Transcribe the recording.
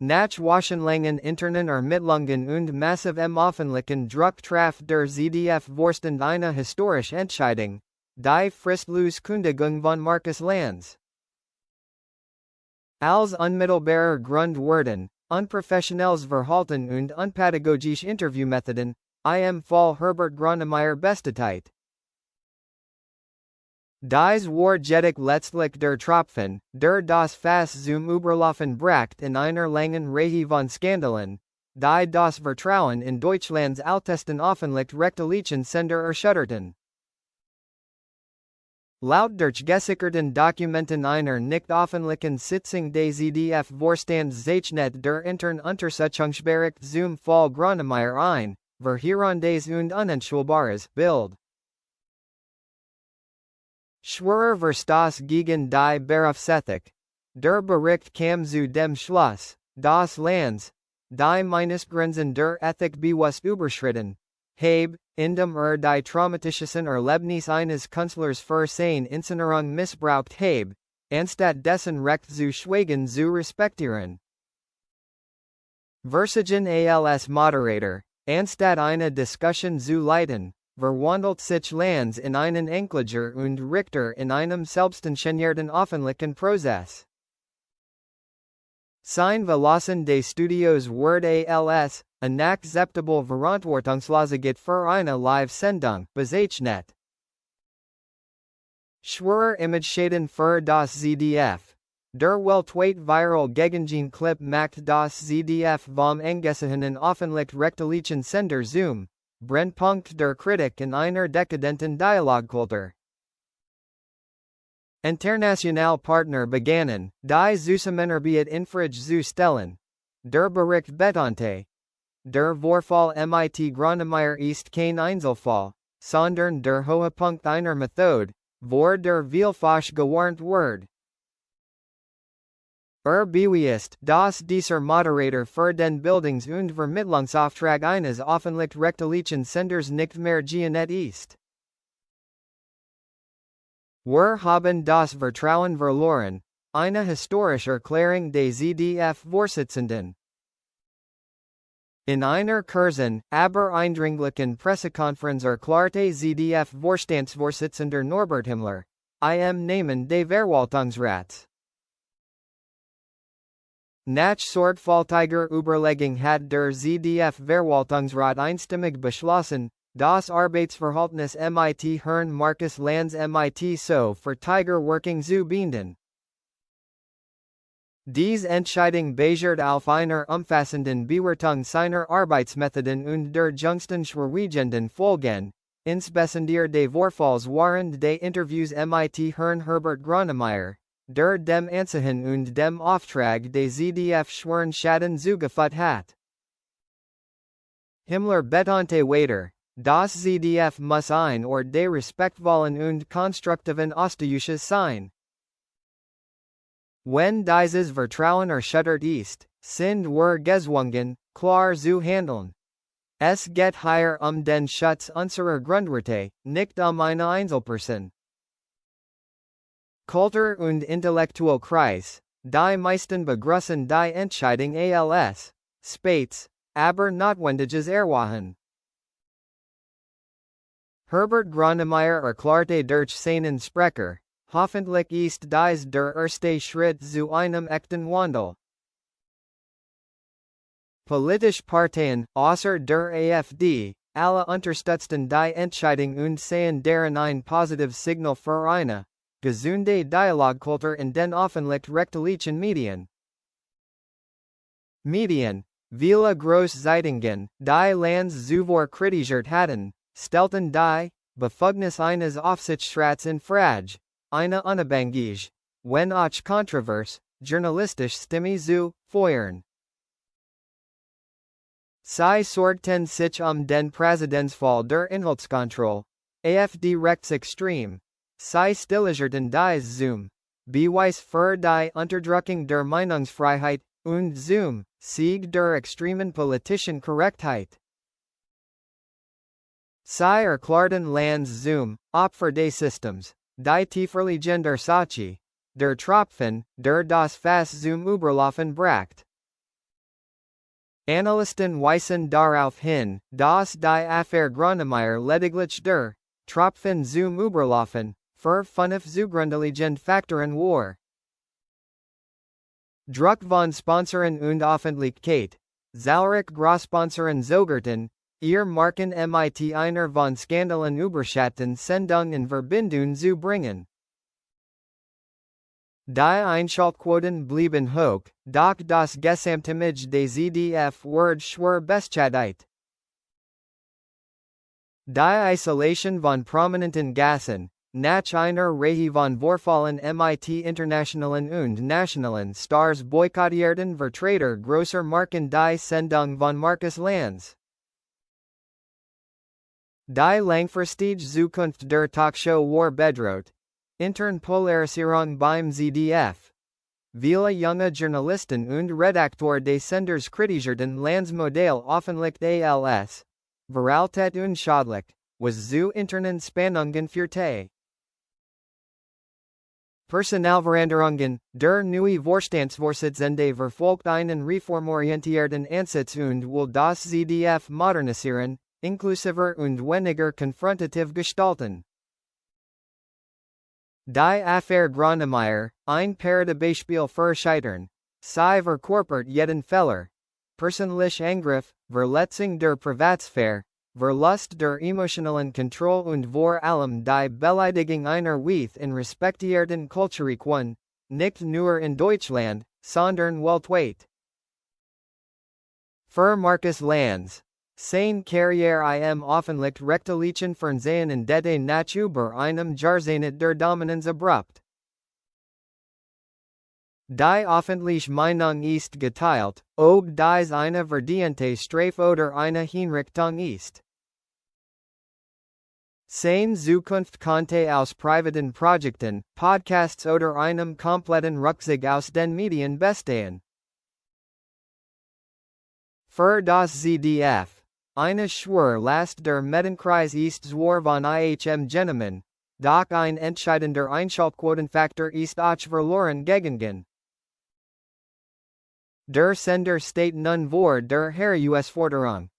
Nach Waschenlangen Internen Ermittlungen und massiv im Offenlichen Druck traf der ZDF Vorstand eine historische Entscheidung, die Fristlose Kündigung von Markus Lanz. Als unmittelbarer Grund wurden, unprofessionelles Verhalten und unpädagogische Interviewmethoden, im Fall Herbert Grönemeyer bestätigt. Dies war jedoch letztlich der Tropfen, der das Fass zum Überlaufen bracht in einer langen Reihe von Skandalen, die das Vertrauen in Deutschlands ältesten öffentlich-rechtlichen Sender erschütterten. Laut der gesicherten Dokumenten einer nicht öffentlichen Sitzung des ZDF Vorstands zeichnet der intern Untersuchungsbericht zum Fall Grönemeyer ein, verheerendes und unentschuldigbares Bild. Schwerer Verstoß gegen die Berufsethik. Der Bericht kam zu dem Schluss, dass Lanz, die Mindestgrenzen der Ethik bewusst überschritten, habe, indem die traumatischen Erlebnisse eines Künstlers für seine Inszenierung missbraucht habe, anstatt dessen Recht zu schweigen zu respektieren. Versigen als Moderator, anstatt eine Diskussion zu leiten, verwandelt sich Lanz in einen Ankläger und Richter in einem selbstständigen öffentlichen Prozess. Sein Verlassen des Studios wurde als unakzeptabel Verantwortungslosigkeit für eine Live-Sendung bezeichnet. Schwerer Imageschäden für das ZDF. Der weltweit viral Gegengiin-Clip macht das ZDF vom angesehenen öffentlich-rechtlichen Sender zum Brennpunkt der Kritik in einer dekadenten Dialogkultur. International Partner begannen, die Zusammenarbeit in Frage zu stellen. Der Bericht betonte, der Vorfall mit Grönemeyer ist kein Einzelfall, sondern der Höhepunkt einer Methode, vor der vielfach gewarnt wird. Beweist, dass dieser Moderator für den Bildungs- und Vermittlungsauftrag eines öffentlich-rechtlichen Senders nicht mehr geeignet ist. Wir haben das Vertrauen verloren, eine historische Erklärung des ZDF-Vorsitzenden. In einer kurzen, aber eindringlichen Pressekonferenz erklärte ZDF-Vorstandsvorsitzender Norbert Himmler, im Namen des Verwaltungsrats. Nach sorgfältiger Überlegung hat der ZDF-Verwaltungsrat einstimmig beschlossen, das Arbeitsverhältnis mit Herrn Markus Lanz mit so für Tiger Working zu binden. Diese Entscheidung basiert auf einer umfassenden Bewertung seiner Arbeitsmethoden und der jüngsten schwerwiegenden Folgen, insbesondere des Vorfalls während des Interviews mit Herrn Herbert Grönemeyer, der dem Ansehen und dem Auftrag des ZDF schweren Schaden zugefügt hat. Himmler betonte weiter, das ZDF muss ein Ort des respektvollen und konstruktiven Austauschs sein. Wenn dieses Vertrauen erschüttert ist, sind wir gezwungen, klar zu handeln. Es geht hier den Schutz unserer Grundwerte, nicht eine Einzelperson. Kultur und Intellektualkreis, die meisten begrüßen die Entscheidung als spät, aber notwendiges Erwachen. Herbert Grönemeyer erklärte durch seinen Sprecher, hoffentlich ist dies der erste Schritt zu einem echten Wandel. Politische Parteien, außer der AfD, alle unterstützten die Entscheidung und sehen darin ein positives Signal für eine gesunde Dialogkultur in den öffentlich-rechtlichen Medien. Medien, viele Großzeitungen, die Lanz zuvor kritisiert hatten, stellten die Befugnis eines Aufsichtsrats in Frage, eine unabhängige, wenn auch kontrovers, journalistische Stimme zu feuern. Sie sorgten sich den Präzedenzfall der Inhaltskontrolle, AfD rechtsextrem. Sie stilisierten dies zum Beweis für die Unterdrückung der Meinungsfreiheit und zum Sieg der extremen politischen Korrektheit. Sie erklärten Lanz zum Opfer des Systems, die Tiefverlegung der Sache, der Tropfen, der das Fass zum Überlaufen bracht. Analysten wissen darauf hin, dass die Affäre Grönemeyer lediglich der Tropfen zum Überlaufen für 5 zugrundeliegende Faktoren war. Druck von Sponsoren und Öffentlichkeit, zahlreiche Großsponsoren zogerten, ihr Marken mit einer von Skandalen überschatten Sendung in Verbindung zu bringen. Die Einschaltquoten blieben hoch, doch das Gesamtimage des ZDF wurde schwer beschädigt. Die Isolation von prominenten Gassen, nach einer Reihe von Vorfallen mit internationalen und nationalen Stars boykottierten Vertreter großer Marken die Sendung von Markus Lanz. Die langfristige Zukunft der Talkshow war bedroht. Intern Polarisierung beim ZDF. Viele junge Journalisten und Redakteur des Senders kritisierten Lanz Modell öffentlich als Viralität und schadlich, was zu internen Spannungen führte. Personalveränderungen, der neue Vorstandsvorsitzende verfolgt einen reformorientierten Ansatz und will das ZDF modernisieren, inklusiver und weniger konfrontativ gestalten. Die Affäre Grönemeyer, ein Paradebeispiel für Scheitern. Sie verkörpert jeden Fehler. Persönlich Angriff, Verletzung der Privatsphäre, Verlust der emotionalen Kontrolle und vor allem die Beleidigung einer Weth in respektierten Kulturquellen, nicht nur in Deutschland, sondern weltweit. Für Markus Lanz. Seine Karriere im öffentlich-rechtlichen Fernsehen endete nach über einem Jahrzehnt der Dominanz abrupt. Die öffentliche Meinung ist geteilt, ob dies eine verdiente Strafe oder eine Hinrichtung ist. Seine Zukunft könnte aus privaten Projekten, Podcasts oder einem kompletten Rückzug aus den Medien bestehen. Für das ZDF. Eine schwere Last der Medienkreis ist zwar von ihrem Genommen, doch ein entscheidender Einschaltquotenfaktor ist auch verloren gegangen. Der Sender steht nun vor der Herausforderung,